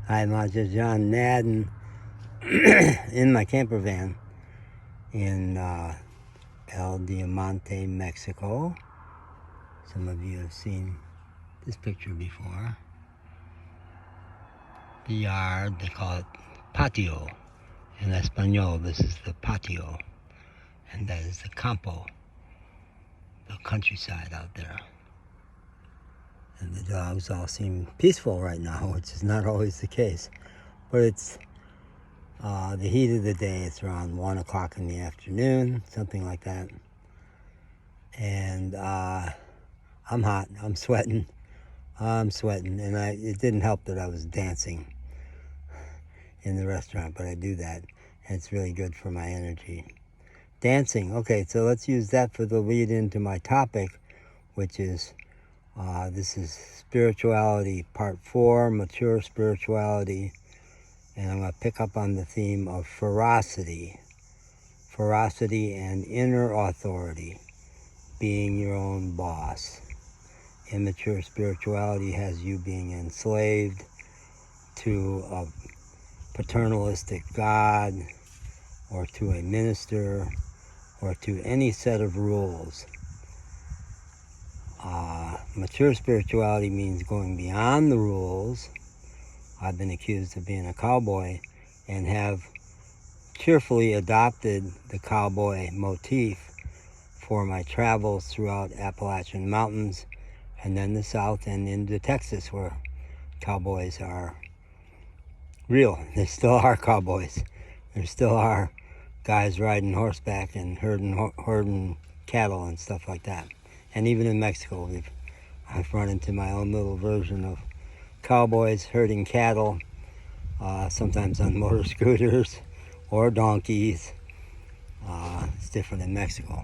Hi, Maja John Madden in my camper van in El Diamante, Mexico. Some of you have seen this picture before. The yard, they call it patio. In Espanol, this is the patio. And that is the campo, the countryside out there. And the dogs all seem peaceful right now, which is not always the case. But it's the heat of the day. It's around 1 o'clock in the afternoon, something like that. And I'm hot. I'm sweating. And it didn't help that I was dancing in the restaurant, but I do that. And it's really good for my energy. Dancing. Okay, so let's use that for the lead into my topic, which is this is spirituality, part 4, mature spirituality. And I'm going to pick up on the theme of ferocity. Ferocity and inner authority, being your own boss. Immature spirituality has you being enslaved to a paternalistic God, or to a minister, or to any set of rules. Mature spirituality means going beyond the rules. I've been accused of being a cowboy and have cheerfully adopted the cowboy motif for my travels throughout Appalachian mountains and then the South and into Texas, where cowboys are real. They still are cowboys. There still are guys riding horseback and herding cattle and stuff like that. And even in Mexico, I've run into my own little version of cowboys herding cattle, sometimes on motor scooters or donkeys. It's different in Mexico.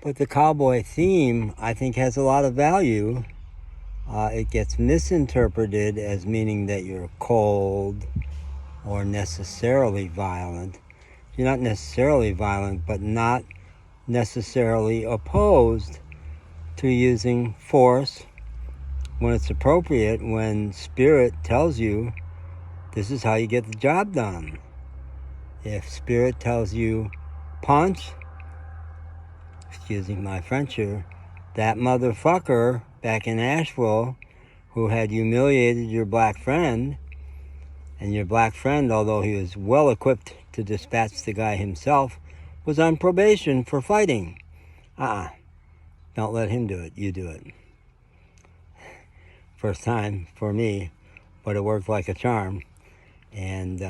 But the cowboy theme, I think, has a lot of value. It gets misinterpreted as meaning that you're cold or necessarily violent. You're not necessarily violent, but not necessarily opposed to using force when it's appropriate, when spirit tells you this is how you get the job done. If spirit tells you punch, excusing my French here, that motherfucker back in Asheville who had humiliated your black friend, and your black friend, although he was well equipped to dispatch the guy himself, was on probation for fighting. Don't let him do it. You do it. First time for me, but it worked like a charm. And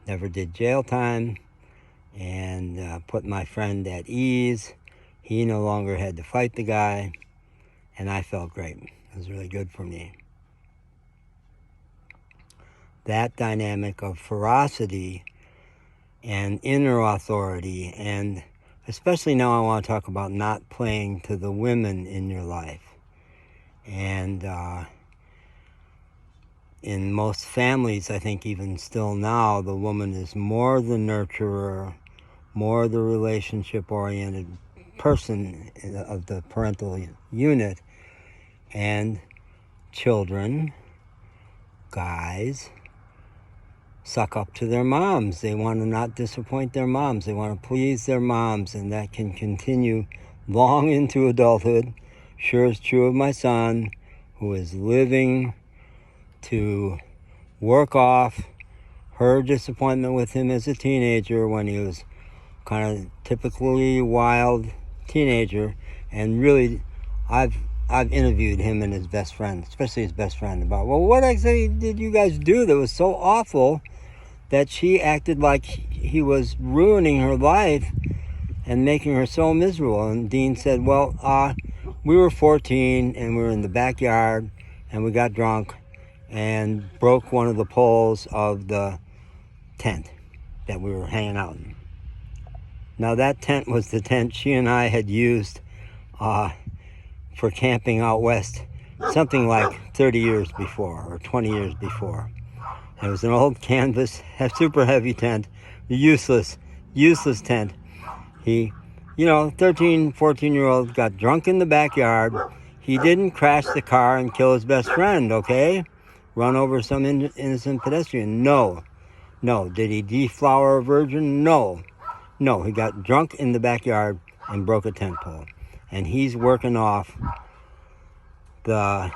never did jail time, and put my friend at ease. He no longer had to fight the guy, and I felt great. It was really good for me. That dynamic of ferocity and inner authority, and especially now I want to talk about not playing to the women in your life. And in most families, I think even still now, the woman is more the nurturer, more the relationship-oriented person of the parental unit, and children, guys, suck up to their moms. They want to not disappoint their moms. They want to please their moms, and that can continue long into adulthood. Sure is true of my son, who is living to work off her disappointment with him as a teenager, when he was kind of typically wild teenager. And really, I've interviewed him and his best friend, especially his best friend, about, well, what exactly did you guys do that was so awful that she acted like he was ruining her life and making her so miserable? And Dean said, well, we were 14 and we were in the backyard and we got drunk and broke one of the poles of the tent that we were hanging out in. Now that tent was the tent she and I had used for camping out west something like 30 years before or 20 years before. It was an old canvas, super heavy tent, useless tent. He, 13, 14-year-old got drunk in the backyard. He didn't crash the car and kill his best friend, okay? run over some innocent pedestrian? No. No. Did he deflower a virgin? No. No. He got drunk in the backyard and broke a tent pole. And he's working off the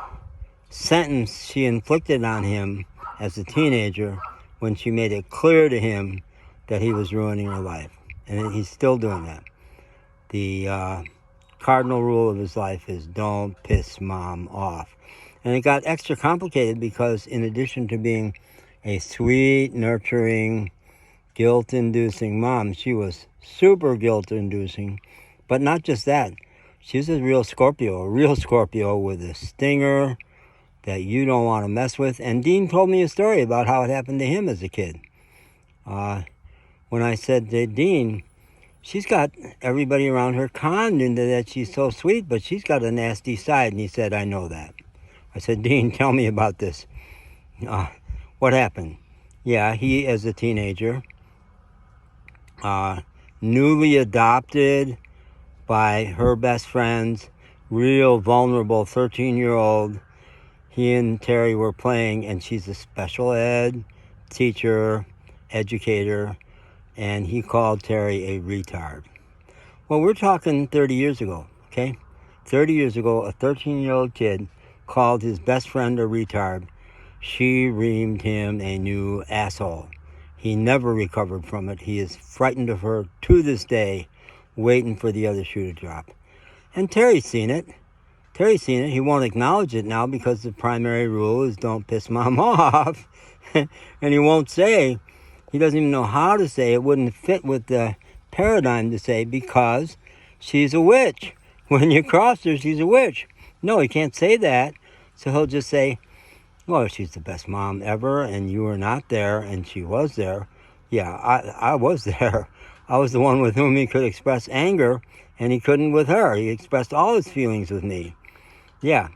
sentence she inflicted on him as a teenager when she made it clear to him that he was ruining her life. And he's still doing that. The cardinal rule of his life is don't piss mom off. And it got extra complicated because in addition to being a sweet, nurturing, guilt-inducing mom, she was super guilt-inducing. But not just that. She's a real Scorpio with a stinger that you don't want to mess with. And Dean told me a story about how it happened to him as a kid. When I said to Dean, she's got everybody around her conned into that she's so sweet, but she's got a nasty side. And he said, I know that. I said, Dean, tell me about this. What happened? Yeah, he, as a teenager, newly adopted by her best friends, real vulnerable 13-year-old. He and Terry were playing, and she's a special ed teacher, educator, and he called Terry a retard. Well, we're talking 30 years ago, okay? 30 years ago, a 13-year-old kid called his best friend a retard. She reamed him a new asshole. He never recovered from it. He is frightened of her to this day, waiting for the other shoe to drop. And Terry's seen it. He won't acknowledge it now because the primary rule is don't piss mom off. And he won't say, he doesn't even know how to say it, wouldn't fit with the paradigm to say because she's a witch. When you cross her, she's a witch. No, he can't say that. So he'll just say, well, she's the best mom ever, and you were not there, and she was there. Yeah, I was there. I was the one with whom he could express anger, and he couldn't with her. He expressed all his feelings with me. Yeah,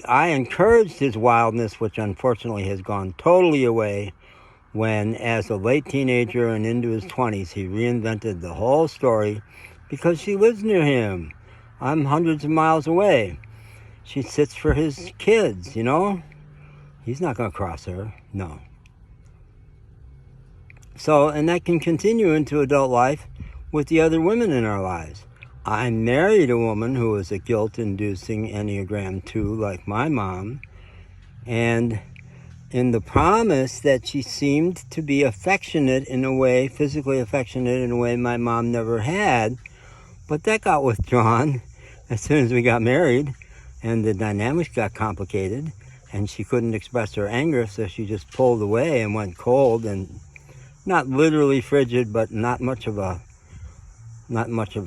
I encouraged his wildness, which unfortunately has gone totally away, when as a late teenager and into his 20s, he reinvented the whole story because she lives near him. I'm hundreds of miles away. She sits for his kids, you know? He's not going to cross her, no. So, and that can continue into adult life with the other women in our lives. I married a woman who was a guilt-inducing Enneagram 2, like my mom, and in the promise that she seemed to be affectionate in a way, physically affectionate in a way my mom never had, but that got withdrawn as soon as we got married, and the dynamics got complicated, and she couldn't express her anger, so she just pulled away and went cold, and not literally frigid, but not much of a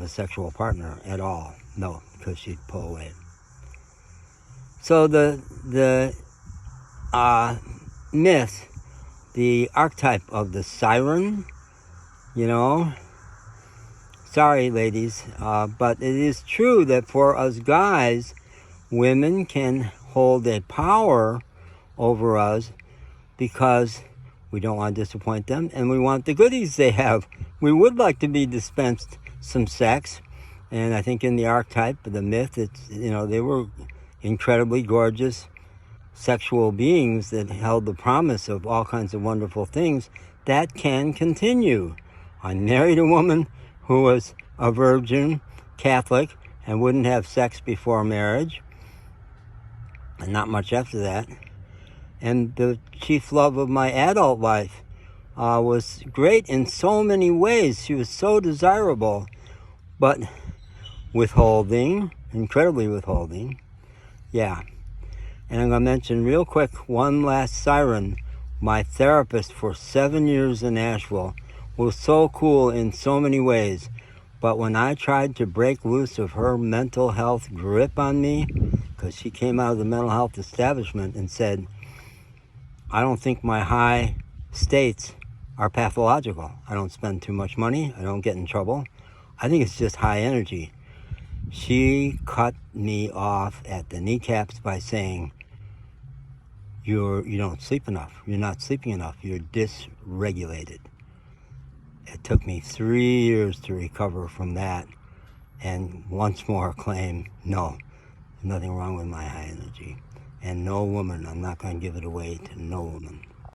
sexual partner at all. No, because she'd pull away. So the myth, the archetype of the siren, you know, sorry ladies, but it is true that for us guys, women can hold a power over us because we don't want to disappoint them and we want the goodies they have. We would like to be dispensed some sex, and I think in the archetype, the myth, it's, you know, they were incredibly gorgeous sexual beings that held the promise of all kinds of wonderful things that can continue. I married a woman who was a virgin, Catholic, and wouldn't have sex before marriage, and not much after that. And the chief love of my adult life was great in so many ways. She was so desirable, but withholding, incredibly withholding. Yeah. And I'm going to mention real quick one last siren. My therapist for 7 years in Nashville was so cool in so many ways. But when I tried to break loose of her mental health grip on me, because she came out of the mental health establishment and said, I don't think my high states are pathological. I don't spend too much money. I don't get in trouble. I think it's just high energy. She cut me off at the kneecaps by saying, you don't sleep enough. You're not sleeping enough. You're dysregulated. It took me 3 years to recover from that and once more claim, no, nothing wrong with my high energy. And no woman, I'm not going to give it away to no woman.